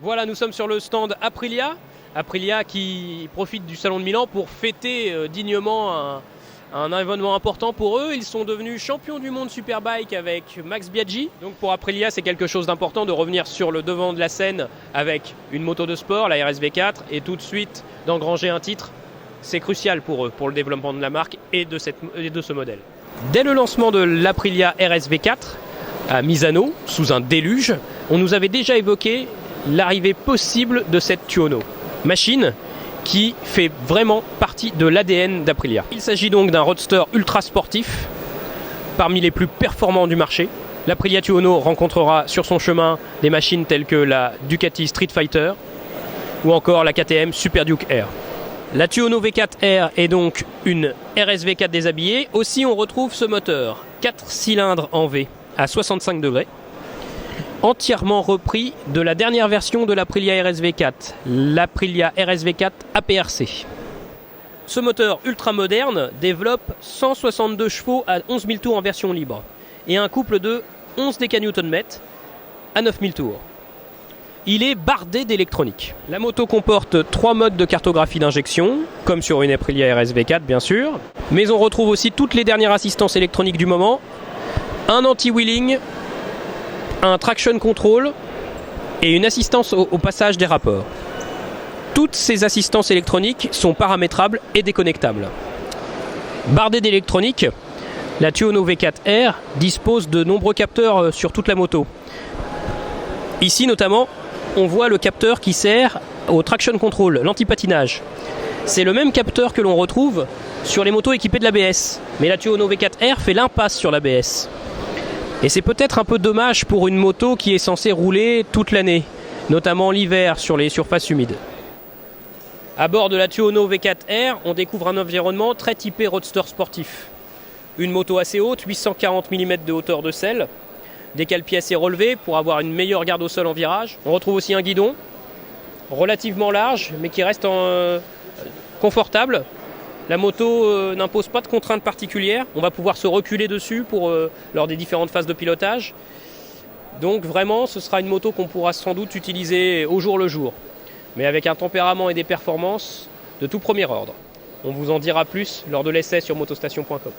Voilà, nous sommes sur le stand Aprilia. Aprilia qui profite du Salon de Milan pour fêter dignement un événement important pour eux. Ils sont devenus champions du monde Superbike avec Max Biaggi. Donc pour Aprilia, c'est quelque chose d'important de revenir sur le devant de la scène avec une moto de sport, la RSV4, et tout de suite d'engranger un titre. C'est crucial pour eux, pour le développement de la marque et de ce modèle. Dès le lancement de l'Aprilia RSV4 à Misano, sous un déluge, on nous avait déjà évoqué l'arrivée possible de cette Tuono. Machine qui fait vraiment partie de l'ADN d'Aprilia. Il s'agit donc d'un roadster ultra sportif, parmi les plus performants du marché. L'Aprilia Tuono rencontrera sur son chemin des machines telles que la Ducati Street Fighter ou encore la KTM Super Duke R. La Tuono V4R est donc une RSV4 déshabillée. Aussi, on retrouve ce moteur 4 cylindres en V à 65 degrés, entièrement repris de la dernière version de l'Aprilia RSV4, l'Aprilia RSV4 APRC. Ce moteur ultra moderne développe 162 chevaux à 11 000 tours en version libre et un couple de 11 déca-Nm à 9 000 tours. Il est bardé d'électronique. La moto comporte 3 modes de cartographie d'injection, comme sur une Aprilia RSV4 bien sûr, mais on retrouve aussi toutes les dernières assistances électroniques du moment, un anti-wheeling, un traction control et une assistance au passage des rapports. Toutes ces assistances électroniques sont paramétrables et déconnectables. Bardée d'électronique, la Tuono V4R dispose de nombreux capteurs sur toute la moto. Ici notamment, on voit le capteur qui sert au traction control, l'antipatinage. C'est le même capteur que l'on retrouve sur les motos équipées de l'ABS, mais la Tuono V4R fait l'impasse sur l'ABS. Et c'est peut-être un peu dommage pour une moto qui est censée rouler toute l'année, notamment l'hiver sur les surfaces humides. À bord de la Tuono V4R, on découvre un environnement très typé roadster sportif. Une moto assez haute, 840 mm de hauteur de selle, des cale-pieds assez relevés pour avoir une meilleure garde au sol en virage. On retrouve aussi un guidon relativement large, mais qui reste confortable. La moto n'impose pas de contraintes particulières. On va pouvoir se reculer dessus lors des différentes phases de pilotage. Donc vraiment, ce sera une moto qu'on pourra sans doute utiliser au jour le jour, mais avec un tempérament et des performances de tout premier ordre. On vous en dira plus lors de l'essai sur motostation.com.